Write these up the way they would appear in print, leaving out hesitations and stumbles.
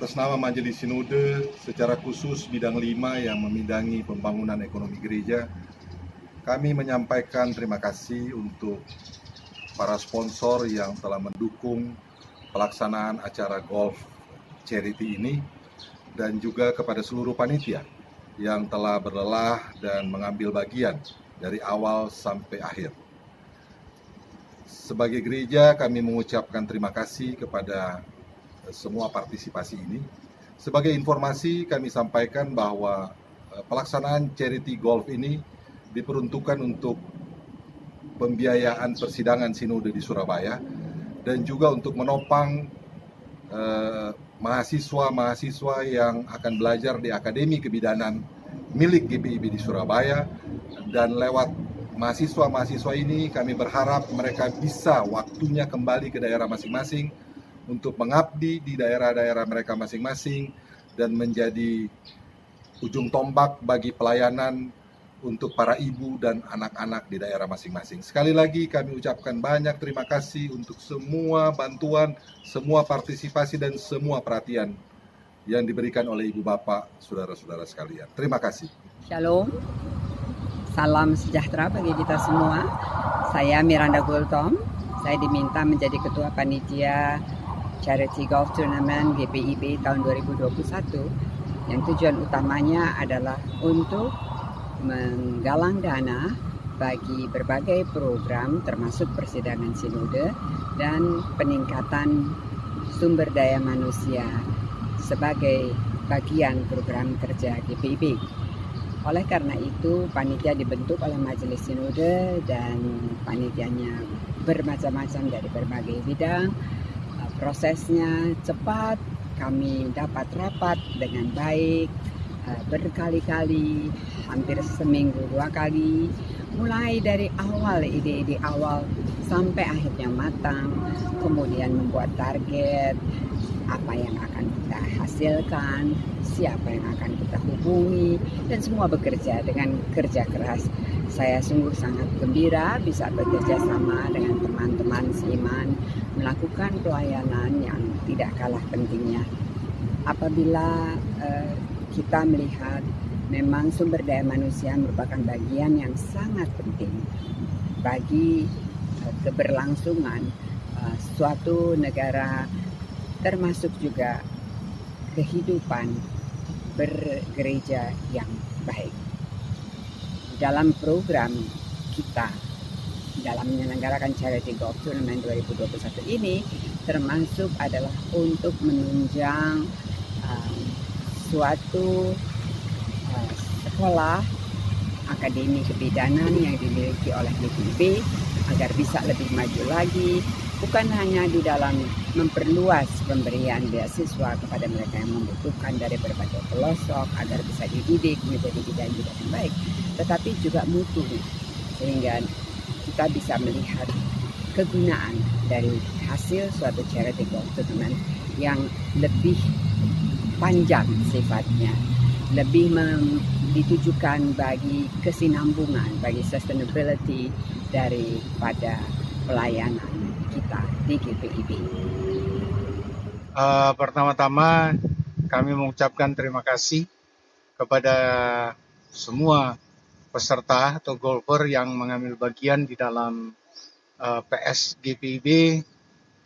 Atas nama Majelis Sinode, secara khusus bidang 5 yang membidangi pembangunan ekonomi gereja, kami menyampaikan terima kasih untuk para sponsor yang telah mendukung pelaksanaan acara golf charity ini, dan juga kepada seluruh panitia yang telah berlelah dan mengambil bagian dari awal sampai akhir. Sebagai gereja, kami mengucapkan terima kasih kepada semua partisipasi ini. Sebagai informasi, kami sampaikan bahwa pelaksanaan charity golf ini diperuntukkan untuk pembiayaan persidangan sinode di Surabaya dan juga untuk menopang mahasiswa-mahasiswa yang akan belajar di Akademi Kebidanan milik GPIB di Surabaya. Dan lewat mahasiswa-mahasiswa ini kami berharap mereka bisa waktunya kembali ke daerah masing-masing untuk mengabdi di daerah-daerah mereka masing-masing dan menjadi ujung tombak bagi pelayanan untuk para ibu dan anak-anak di daerah masing-masing. Sekali lagi kami ucapkan banyak terima kasih untuk semua bantuan, semua partisipasi dan semua perhatian yang diberikan oleh Ibu Bapak, saudara-saudara sekalian. Terima kasih. Shalom, salam sejahtera bagi kita semua. Saya Miranda Gultom, saya diminta menjadi Ketua Panitia Charity Golf Tournament GPIB tahun 2021 yang tujuan utamanya adalah untuk menggalang dana bagi berbagai program termasuk persidangan sinode dan peningkatan sumber daya manusia sebagai bagian program kerja GPIB. Oleh karena itu, panitia dibentuk oleh Majelis Sinode dan panitianya bermacam-macam dari berbagai bidang. Prosesnya cepat, kami dapat rapat dengan baik, berkali-kali, hampir seminggu 2 kali, mulai dari awal, ide-ide awal sampai akhirnya matang, kemudian membuat target, apa yang akan kita hasilkan, siapa yang akan kita hubungi, dan semua bekerja dengan kerja keras. Saya sungguh sangat gembira bisa bekerja sama dengan teman-teman seiman, melakukan pelayanan yang tidak kalah pentingnya. Apabila kita melihat memang sumber daya manusia merupakan bagian yang sangat penting bagi keberlangsungan suatu negara, termasuk juga kehidupan bergereja yang baik. Dalam program kita dalam menyelenggarakan Charity Golf Tournament 2021 ini termasuk adalah untuk menunjang suatu sekolah akademi kebidanan yang dimiliki oleh GPIB agar bisa lebih maju lagi, bukan hanya di dalam memperluas pemberian beasiswa kepada mereka yang membutuhkan dari berbagai pelosok agar bisa dididik menjadi bidan-bidan yang baik, tetapi juga mutu, sehingga kita bisa melihat kegunaan dari hasil suatu charity golf tournament yang lebih panjang sifatnya, lebih ditujukan bagi kesinambungan, bagi sustainability daripada pelayanan kita di GPIB. Pertama-tama kami mengucapkan terima kasih kepada semua peserta atau golfer yang mengambil bagian di dalam PS GPIB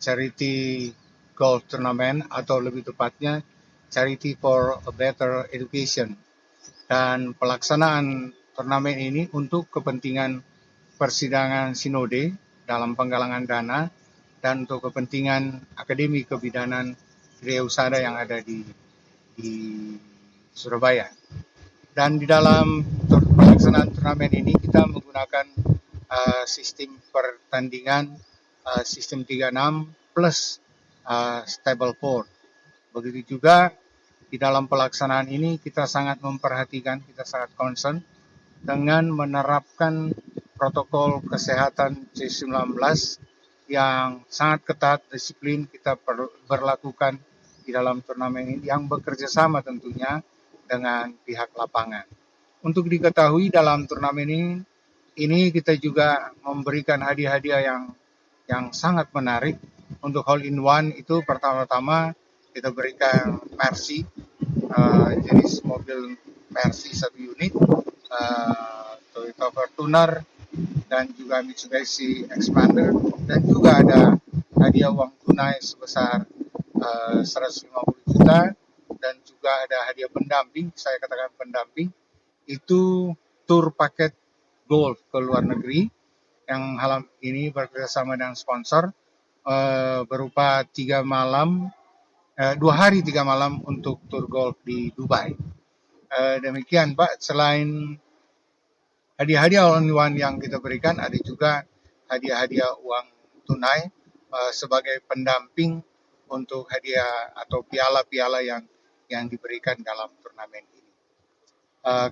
Charity Golf Tournament, atau lebih tepatnya Charity for a Better Education. Dan pelaksanaan turnamen ini untuk kepentingan persidangan sinode dalam penggalangan dana dan untuk kepentingan Akademi Kebidanan Gereja Husada yang ada di Surabaya. Dan di dalam pelaksanaan turnamen ini kita menggunakan sistem pertandingan sistem 36 plus stable 4. Begitu juga di dalam pelaksanaan ini kita sangat memperhatikan, kita sangat concern dengan menerapkan protokol kesehatan C19 yang sangat ketat, disiplin kita berlakukan di dalam turnamen ini yang bekerja sama tentunya dengan pihak lapangan. Untuk diketahui dalam turnamen ini kita juga memberikan hadiah-hadiah yang sangat menarik. Untuk hole in one itu pertama-tama kita berikan Mercy, jenis mobil Mercy 1 unit, Toyota Fortuner, dan juga Mitsubishi Expander, dan juga ada hadiah uang tunai sebesar 150 juta, dan juga ada hadiah pendamping. Saya katakan pendamping itu tur paket golf ke luar negeri yang malam ini bekerjasama dengan sponsor, berupa 2 hari 3 malam untuk tur golf di Dubai. Demikian Pak, selain hadiah-hadiah all-in-one yang kita berikan, ada juga hadiah-hadiah uang tunai sebagai pendamping untuk hadiah atau piala-piala yang diberikan dalam turnamen ini.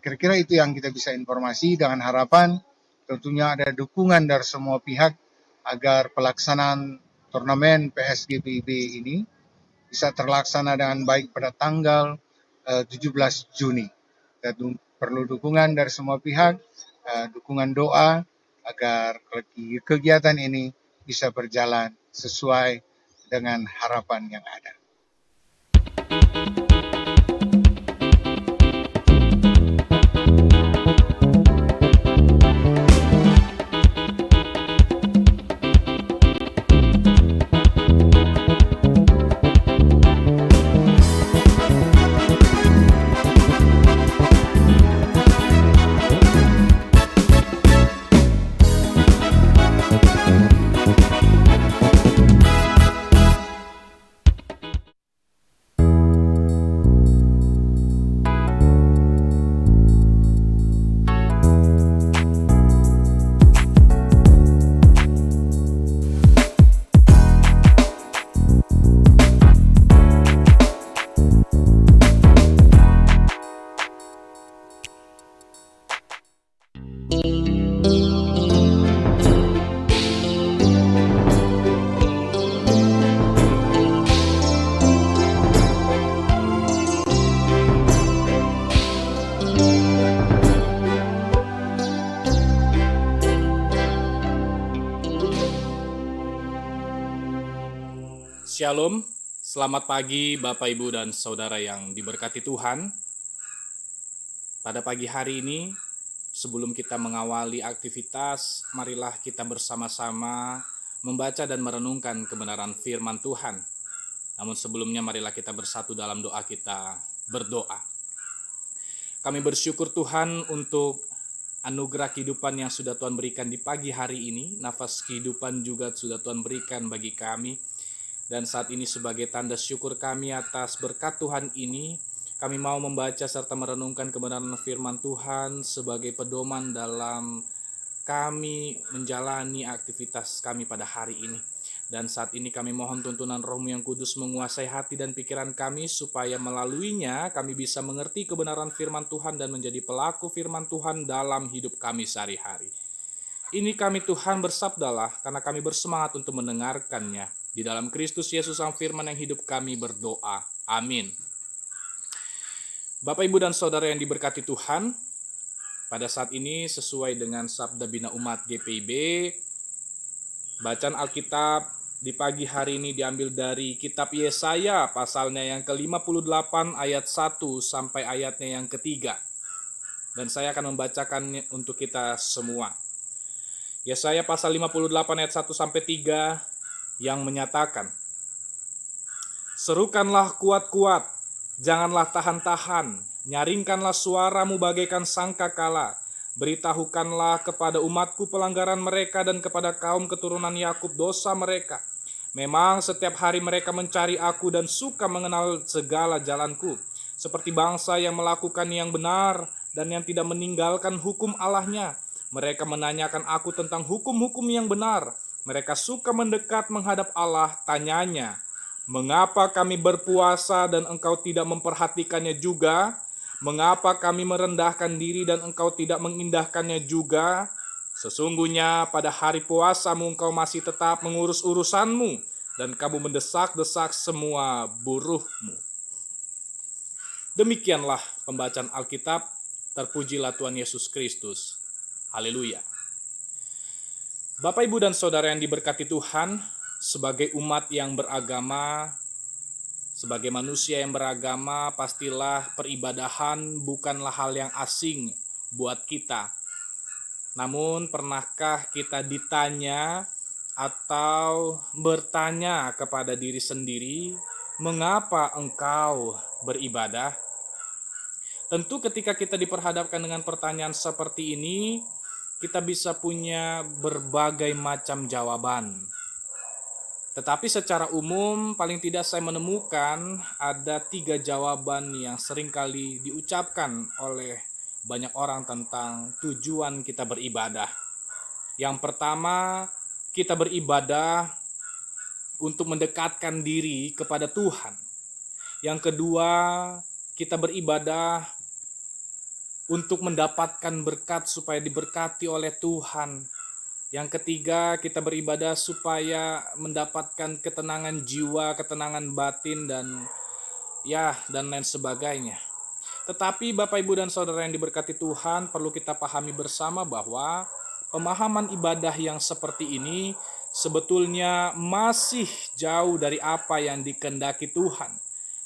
Kira-kira itu yang kita bisa informasi, dengan harapan tentunya ada dukungan dari semua pihak agar pelaksanaan turnamen PSGPIB ini bisa terlaksana dengan baik pada tanggal 17 Juni. Dan perlu dukungan dari semua pihak, dukungan doa agar kegiatan ini bisa berjalan sesuai dengan harapan yang ada. Shalom, selamat pagi Bapak Ibu dan Saudara yang diberkati Tuhan. Pada pagi hari ini, sebelum kita mengawali aktivitas, marilah kita bersama-sama membaca dan merenungkan kebenaran firman Tuhan. Namun sebelumnya marilah kita bersatu dalam doa kita berdoa. Kami bersyukur Tuhan untuk anugerah kehidupan yang sudah Tuhan berikan di pagi hari ini. Nafas kehidupan juga sudah Tuhan berikan bagi kami. Dan saat ini sebagai tanda syukur kami atas berkat Tuhan ini, kami mau membaca serta merenungkan kebenaran firman Tuhan sebagai pedoman dalam kami menjalani aktivitas kami pada hari ini. Dan saat ini kami mohon tuntunan Roh-Mu yang kudus menguasai hati dan pikiran kami, supaya melaluinya kami bisa mengerti kebenaran firman Tuhan dan menjadi pelaku firman Tuhan dalam hidup kami sehari-hari. Ini kami Tuhan bersabdalah, karena kami bersemangat untuk mendengarkannya. Di dalam Kristus Yesus Sang Firman yang hidup kami berdoa. Amin. Bapak, Ibu, dan Saudara yang diberkati Tuhan, pada saat ini sesuai dengan Sabda Bina Umat GPIB, bacaan Alkitab di pagi hari ini diambil dari kitab Yesaya, pasalnya yang ke-58 ayat 1 sampai ayatnya yang ketiga. Dan saya akan membacakannya untuk kita semua. Yesaya pasal 58 ayat 1 sampai 3 yang menyatakan, "Serukanlah kuat-kuat, janganlah tahan-tahan, nyaringkanlah suaramu bagaikan sangkakala, beritahukanlah kepada umatku pelanggaran mereka dan kepada kaum keturunan Yakub dosa mereka. Memang setiap hari mereka mencari aku dan suka mengenal segala jalanku, seperti bangsa yang melakukan yang benar dan yang tidak meninggalkan hukum Allahnya. Mereka menanyakan aku tentang hukum-hukum yang benar. Mereka suka mendekat menghadap Allah, tanyanya, mengapa kami berpuasa dan engkau tidak memperhatikannya juga? Mengapa kami merendahkan diri dan engkau tidak mengindahkannya juga? Sesungguhnya pada hari puasamu engkau masih tetap mengurus urusanmu, dan kamu mendesak-desak semua buruhmu." Demikianlah pembacaan Alkitab. Terpujilah Tuhan Yesus Kristus. Haleluya. Bapak, Ibu, dan Saudara yang diberkati Tuhan, sebagai umat yang beragama, Sebagai manusia yang beragama, pastilah peribadahan bukanlah hal yang asing buat kita. Namun, pernahkah kita ditanya atau bertanya kepada diri sendiri, mengapa engkau beribadah? Tentu ketika kita diperhadapkan dengan pertanyaan seperti ini, kita bisa punya berbagai macam jawaban. Tetapi secara umum, paling tidak saya menemukan ada 3 jawaban yang seringkali diucapkan oleh banyak orang tentang tujuan kita beribadah. Yang pertama, kita beribadah untuk mendekatkan diri kepada Tuhan. Yang kedua, kita beribadah untuk mendapatkan berkat supaya diberkati oleh Tuhan. Yang ketiga, kita beribadah supaya mendapatkan ketenangan jiwa, ketenangan batin, dan lain sebagainya. Tetapi Bapak, Ibu, dan Saudara yang diberkati Tuhan, perlu kita pahami bersama bahwa pemahaman ibadah yang seperti ini sebetulnya masih jauh dari apa yang dikehendaki Tuhan.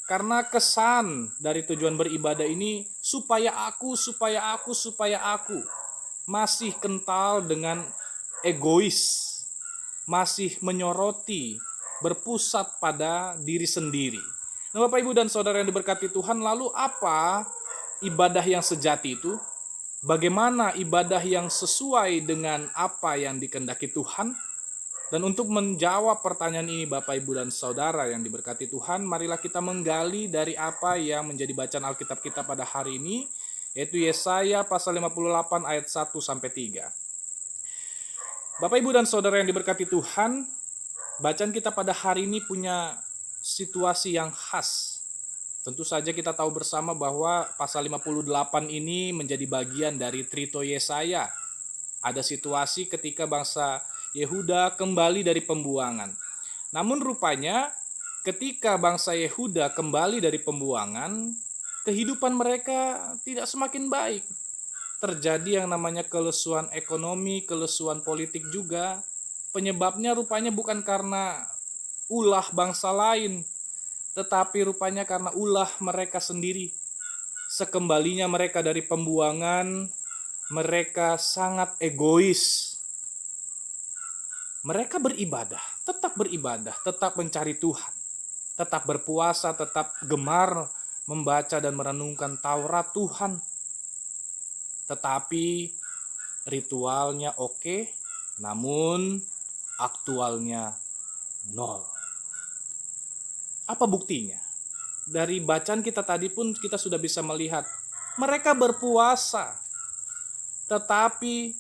Karena kesan dari tujuan beribadah ini supaya aku masih kental dengan egois, masih menyoroti, berpusat pada diri sendiri. Nah, Bapak, Ibu, dan Saudara yang diberkati Tuhan, lalu apa ibadah yang sejati itu? Bagaimana ibadah yang sesuai dengan apa yang dikehendaki Tuhan? Dan untuk menjawab pertanyaan ini, Bapak, Ibu, dan Saudara yang diberkati Tuhan, marilah kita menggali dari apa yang menjadi bacaan Alkitab kita pada hari ini, yaitu Yesaya pasal 58 ayat 1-3. Bapak, Ibu, dan Saudara yang diberkati Tuhan, bacaan kita pada hari ini punya situasi yang khas. Tentu saja kita tahu bersama bahwa pasal 58 ini menjadi bagian dari Trito Yesaya. Ada situasi ketika bangsa Yehuda kembali dari pembuangan. Namun rupanya ketika bangsa Yehuda kembali dari pembuangan, kehidupan mereka tidak semakin baik. Terjadi yang namanya kelesuan ekonomi, kelesuan politik juga. Penyebabnya rupanya bukan karena ulah bangsa lain, tetapi rupanya karena ulah mereka sendiri. Sekembalinya mereka dari pembuangan, mereka sangat egois. Mereka beribadah, tetap mencari Tuhan, tetap berpuasa, tetap gemar membaca dan merenungkan Taurat Tuhan. Tetapi ritualnya oke, namun aktualnya nol. Apa buktinya? Dari bacaan kita tadi pun kita sudah bisa melihat mereka berpuasa, tetapi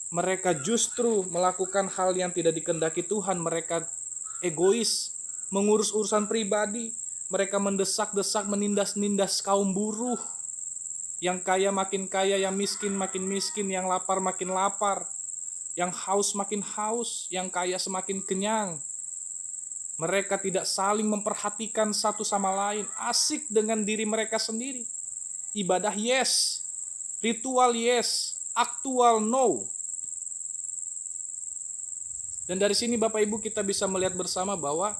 mereka justru melakukan hal yang tidak dikehendaki Tuhan. Mereka egois, mengurus urusan pribadi. Mereka mendesak-desak, menindas-nindas kaum buruh. Yang kaya makin kaya, yang miskin makin miskin, yang lapar makin lapar, yang haus makin haus, yang kaya semakin kenyang. Mereka tidak saling memperhatikan satu sama lain, asik dengan diri mereka sendiri. Ibadah yes, ritual yes, aktual no. Dan dari sini Bapak Ibu kita bisa melihat bersama bahwa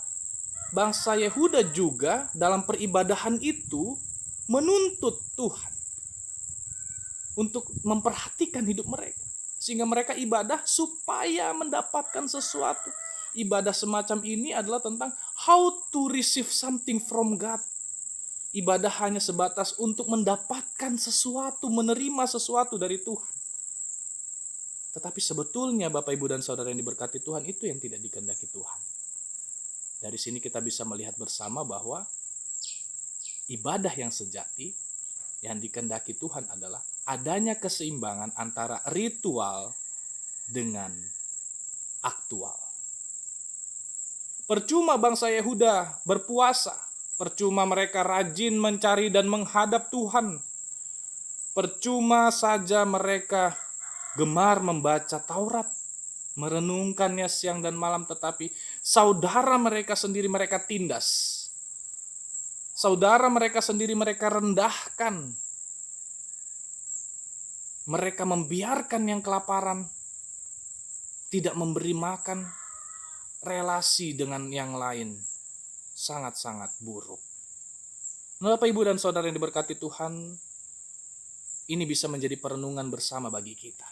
bangsa Yehuda juga dalam peribadahan itu menuntut Tuhan untuk memperhatikan hidup mereka. Sehingga mereka ibadah supaya mendapatkan sesuatu. Ibadah semacam ini adalah tentang how to receive something from God. Ibadah hanya sebatas untuk mendapatkan sesuatu, menerima sesuatu dari Tuhan. Tetapi sebetulnya Bapak, Ibu, dan Saudara yang diberkati Tuhan, itu yang tidak dikehendaki Tuhan. Dari sini kita bisa melihat bersama bahwa ibadah yang sejati yang dikehendaki Tuhan adalah adanya keseimbangan antara ritual dengan aktual. Percuma bangsa Yehuda berpuasa, percuma mereka rajin mencari dan menghadap Tuhan, percuma saja mereka gemar membaca Taurat, merenungkannya siang dan malam, tetapi saudara mereka sendiri mereka tindas. Saudara mereka sendiri mereka rendahkan. Mereka membiarkan yang kelaparan, tidak memberi makan, relasi dengan yang lain sangat-sangat buruk. Nah, Bapak, Ibu, dan Saudara yang diberkati Tuhan, ini bisa menjadi perenungan bersama bagi kita.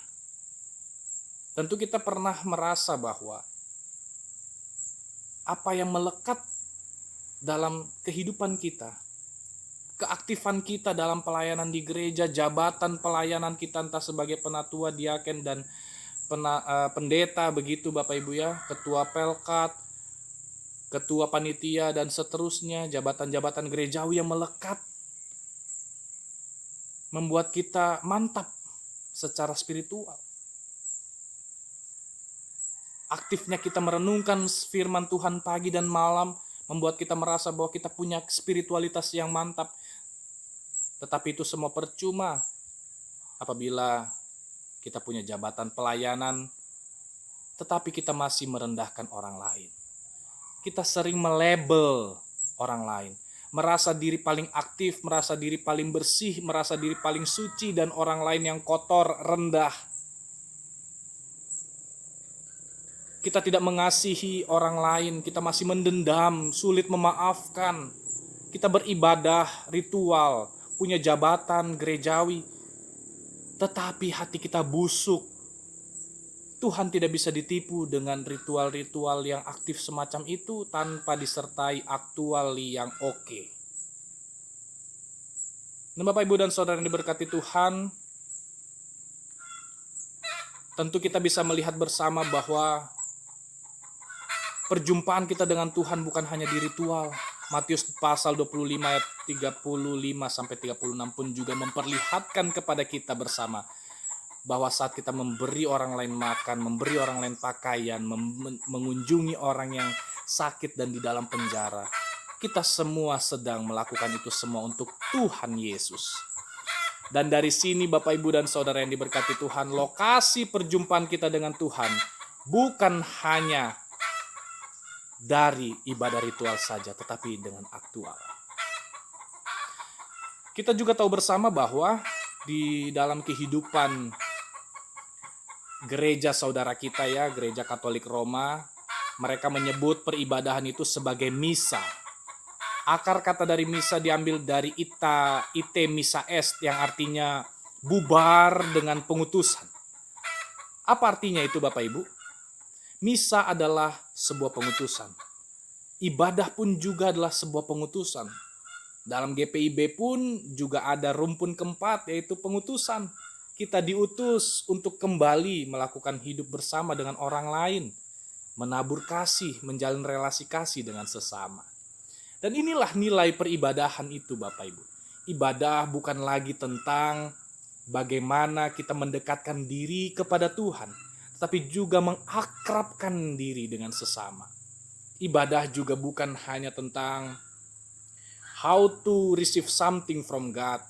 Tentu kita pernah merasa bahwa apa yang melekat dalam kehidupan kita, keaktifan kita dalam pelayanan di gereja, jabatan pelayanan kita entah sebagai penatua, diaken, dan pendeta begitu Bapak Ibu ya, ketua pelkat, ketua panitia, dan seterusnya, jabatan-jabatan gerejawi yang melekat, membuat kita mantap secara spiritual. Aktifnya kita merenungkan firman Tuhan pagi dan malam, membuat kita merasa bahwa kita punya spiritualitas yang mantap. Tetapi itu semua percuma apabila kita punya jabatan pelayanan, tetapi kita masih merendahkan orang lain. Kita sering melabel orang lain, merasa diri paling aktif, merasa diri paling bersih, merasa diri paling suci, dan orang lain yang kotor, rendah. Kita tidak mengasihi orang lain, kita masih mendendam, sulit memaafkan. Kita beribadah, ritual, punya jabatan gerejawi, tetapi hati kita busuk. Tuhan tidak bisa ditipu dengan ritual-ritual yang aktif semacam itu tanpa disertai aktual yang oke. Nah, Bapak, Ibu, dan Saudara yang diberkati Tuhan, tentu kita bisa melihat bersama bahwa perjumpaan kita dengan Tuhan bukan hanya di ritual. Matius pasal 25 ayat 35 sampai 36 pun juga memperlihatkan kepada kita bersama bahwa saat kita memberi orang lain makan, memberi orang lain pakaian, mengunjungi orang yang sakit dan di dalam penjara, kita semua sedang melakukan itu semua untuk Tuhan Yesus. Dan dari sini Bapak, Ibu, dan Saudara yang diberkati Tuhan, lokasi perjumpaan kita dengan Tuhan bukan hanya dari ibadah ritual saja, tetapi dengan aktual. Kita juga tahu bersama bahwa di dalam kehidupan gereja saudara kita ya, gereja Katolik Roma, mereka menyebut peribadahan itu sebagai misa. Akar kata dari misa diambil dari ite misa est, yang artinya bubar dengan pengutusan. Apa artinya itu Bapak Ibu? Misa adalah sebuah pengutusan. Ibadah pun juga adalah sebuah pengutusan. Dalam GPIB pun juga ada rumpun keempat, yaitu pengutusan. Kita diutus untuk kembali melakukan hidup bersama dengan orang lain, menabur kasih, menjalin relasi kasih dengan sesama. Dan inilah nilai peribadahan itu Bapak Ibu. Ibadah bukan lagi tentang bagaimana kita mendekatkan diri kepada Tuhan, tapi juga mengakrabkan diri dengan sesama. Ibadah juga bukan hanya tentang how to receive something from God,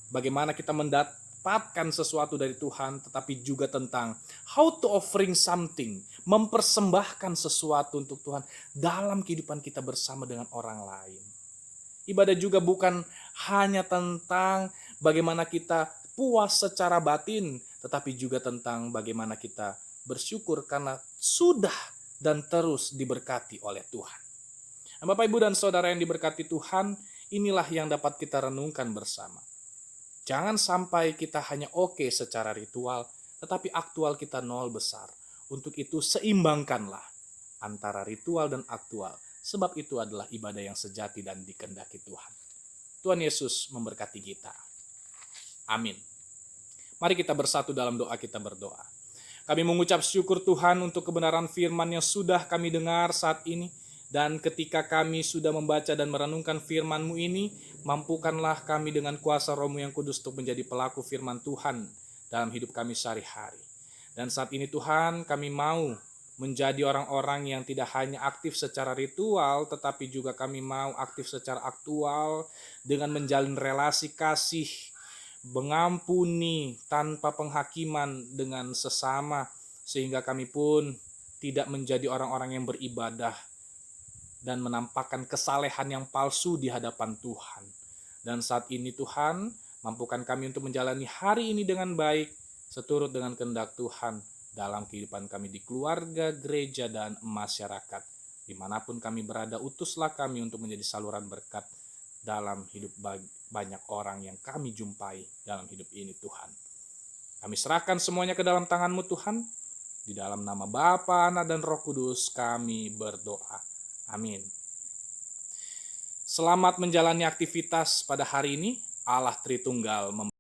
bagaimana kita mendapatkan sesuatu dari Tuhan, tetapi juga tentang how to offering something, mempersembahkan sesuatu untuk Tuhan dalam kehidupan kita bersama dengan orang lain. Ibadah juga bukan hanya tentang bagaimana kita puas secara batin, tetapi juga tentang bagaimana kita bersyukur karena sudah dan terus diberkati oleh Tuhan. Nah, Bapak, Ibu, dan Saudara yang diberkati Tuhan, inilah yang dapat kita renungkan bersama. Jangan sampai kita hanya oke secara ritual, tetapi aktual kita nol besar. Untuk itu seimbangkanlah antara ritual dan aktual, sebab itu adalah ibadah yang sejati dan dikehendaki Tuhan. Tuhan Yesus memberkati kita. Amin. Mari kita bersatu dalam doa, kita berdoa. Kami mengucap syukur Tuhan untuk kebenaran firman yang sudah kami dengar saat ini. Dan ketika kami sudah membaca dan merenungkan firman-Mu ini, mampukanlah kami dengan kuasa Roh-Mu yang kudus untuk menjadi pelaku firman Tuhan dalam hidup kami sehari-hari. Dan saat ini Tuhan, kami mau menjadi orang-orang yang tidak hanya aktif secara ritual, tetapi juga kami mau aktif secara aktual dengan menjalin relasi kasih, mengampuni tanpa penghakiman dengan sesama, sehingga kami pun tidak menjadi orang-orang yang beribadah dan menampakkan kesalehan yang palsu di hadapan Tuhan. Dan saat ini Tuhan, mampukan kami untuk menjalani hari ini dengan baik, seturut dengan kehendak Tuhan dalam kehidupan kami di keluarga, gereja, dan masyarakat. Dimanapun kami berada, utuslah kami untuk menjadi saluran berkat dalam hidup banyak orang yang kami jumpai dalam hidup ini, Tuhan. Kami serahkan semuanya ke dalam tangan-Mu, Tuhan. Di dalam nama Bapa, Anak, dan Roh Kudus kami berdoa. Amin. Selamat menjalani aktivitas pada hari ini. Allah Tritunggal memberkati.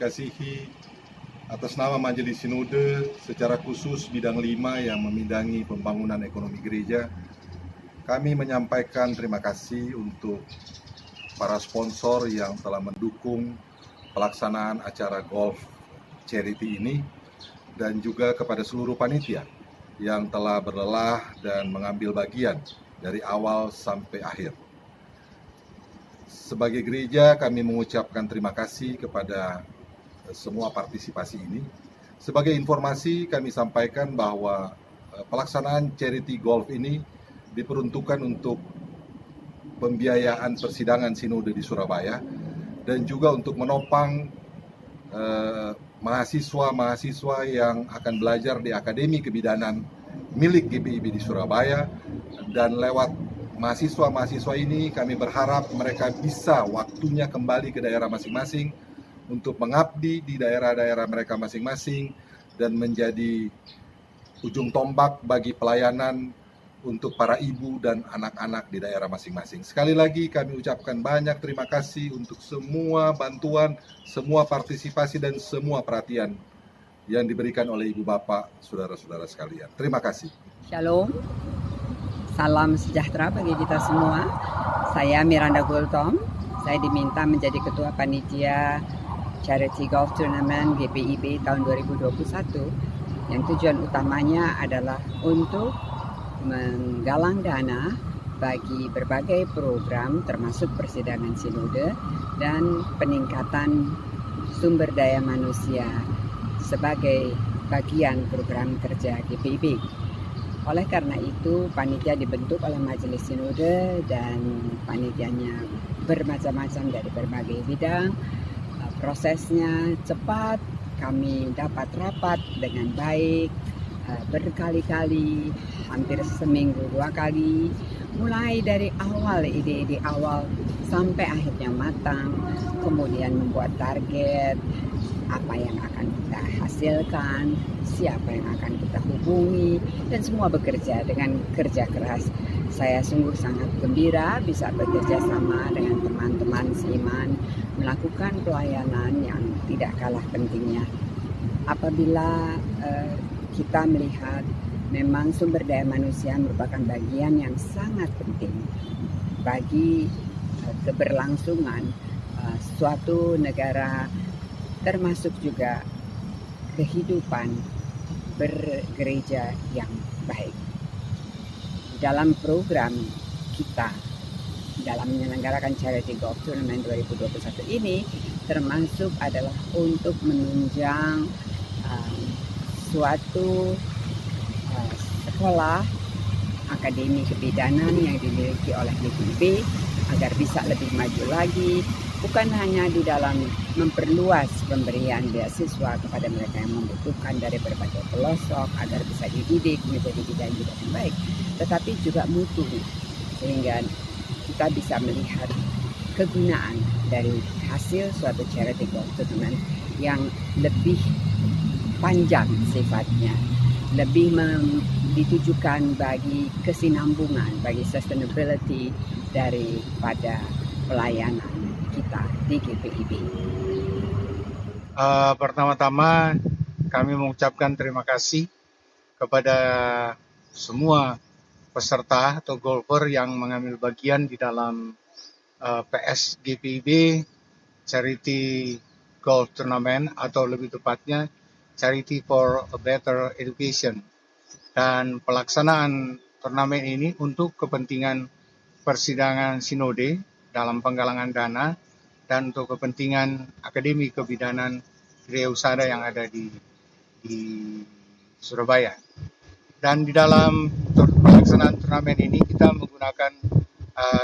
Dikasihi atas nama Majelis Sinode secara khusus bidang 5 yang memindangi pembangunan ekonomi gereja, kami menyampaikan terima kasih untuk para sponsor yang telah mendukung pelaksanaan acara golf charity ini dan juga kepada seluruh panitia yang telah berlelah dan mengambil bagian dari awal sampai akhir. Sebagai gereja, kami mengucapkan terima kasih kepada semua partisipasi ini. Sebagai informasi, kami sampaikan bahwa pelaksanaan charity golf ini diperuntukkan untuk pembiayaan persidangan sinode di Surabaya dan juga untuk menopang mahasiswa-mahasiswa yang akan belajar di Akademi Kebidanan milik GPIB di Surabaya. Dan lewat mahasiswa-mahasiswa ini kami berharap mereka bisa waktunya kembali ke daerah masing-masing untuk mengabdi di daerah-daerah mereka masing-masing dan menjadi ujung tombak bagi pelayanan untuk para ibu dan anak-anak di daerah masing-masing. Sekali lagi kami ucapkan banyak terima kasih untuk semua bantuan, semua partisipasi dan semua perhatian yang diberikan oleh Ibu Bapak, saudara-saudara sekalian. Terima kasih. Shalom, salam sejahtera bagi kita semua. Saya Miranda Gultom, saya diminta menjadi Ketua Panitia Charity Golf Tournament GPIB tahun 2021 yang tujuan utamanya adalah untuk menggalang dana bagi berbagai program termasuk persidangan sinode dan peningkatan sumber daya manusia sebagai bagian program kerja GPIB. Oleh karena itu, panitia dibentuk oleh Majelis Sinode dan panitianya bermacam-macam dari berbagai bidang. Prosesnya cepat, kami dapat rapat dengan baik, berkali-kali, hampir seminggu 2 kali, mulai dari awal, ide-ide awal sampai akhirnya matang, kemudian membuat target, apa yang akan kita hasilkan, siapa yang akan kita hubungi, dan semua bekerja dengan kerja keras. Saya sungguh sangat gembira bisa bekerja sama dengan teman-teman seiman, melakukan pelayanan yang tidak kalah pentingnya. Apabila kita melihat memang sumber daya manusia merupakan bagian yang sangat penting bagi keberlangsungan suatu negara, termasuk juga kehidupan bergereja yang baik. Dalam program kita dalam menyelenggarakan Charity Golf Tournament 2021 ini termasuk adalah untuk menunjang suatu sekolah akademi kebidanan yang dimiliki oleh DPIB agar bisa lebih maju lagi, bukan hanya di dalam memperluas pemberian beasiswa kepada mereka yang membutuhkan dari berbagai pelosok agar bisa dididik menjadi bidan-bidan yang baik, tetapi juga mutu, sehingga kita bisa melihat kegunaan dari hasil suatu charity golf tournament yang lebih panjang sifatnya, lebih ditujukan bagi kesinambungan, bagi sustainability daripada pelayanan kita di GPIB. Pertama-tama kami mengucapkan terima kasih kepada semua peserta atau golfer yang mengambil bagian di dalam PS GPIB Charity Golf Tournament, atau lebih tepatnya Charity for a Better Education. Dan pelaksanaan turnamen ini untuk kepentingan persidangan sinode dalam penggalangan dana dan untuk kepentingan Akademi Kebidanan Wirausaha yang ada di Surabaya. Dan di dalam pelaksanaan turnamen ini kita menggunakan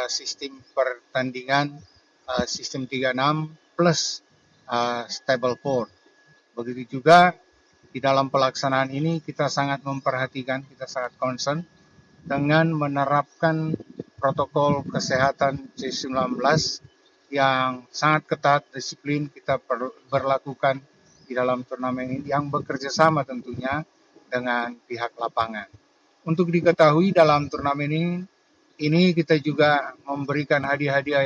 sistem pertandingan sistem 36 plus stable 4. Begitu juga di dalam pelaksanaan ini kita sangat memperhatikan, kita sangat concern dengan menerapkan protokol kesehatan C19 yang sangat ketat, disiplin kita berlakukan di dalam turnamen ini yang bekerja sama tentunya dengan pihak lapangan. Untuk diketahui dalam turnamen ini kita juga memberikan hadiah-hadiah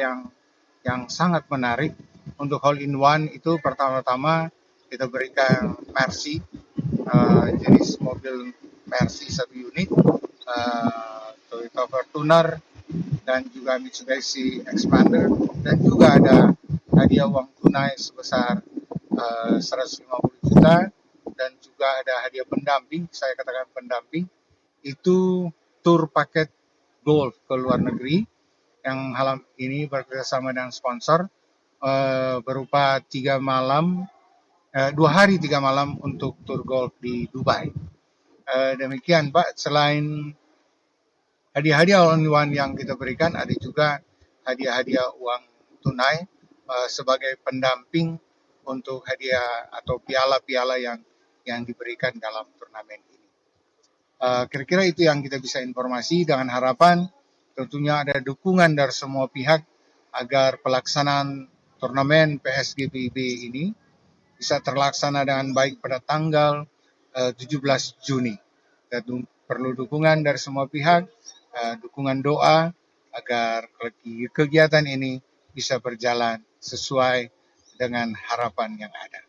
yang sangat menarik. Untuk hole in one itu pertama-tama kita berikan Mercy, jenis mobil Mercy 1 unit, Toyota Fortuner, dan juga Mitsubishi Expander, dan juga ada hadiah uang tunai sebesar 150 juta, dan juga ada hadiah pendamping, saya katakan pendamping, itu tour paket golf ke luar negeri yang hal ini bekerjasama dengan sponsor berupa 2 hari 3 malam untuk tour golf di Dubai. Demikian Pak, selain hadiah-hadiah all-in-one yang kita berikan, ada juga hadiah-hadiah uang tunai sebagai pendamping untuk hadiah atau piala-piala yang diberikan dalam turnamen ini. Kira-kira itu yang kita bisa informasi, dengan harapan tentunya ada dukungan dari semua pihak agar pelaksanaan turnamen PSGPIB ini bisa terlaksana dengan baik pada tanggal 17 Juni. Dan perlu dukungan dari semua pihak, dukungan doa agar kegiatan ini bisa berjalan sesuai dengan harapan yang ada.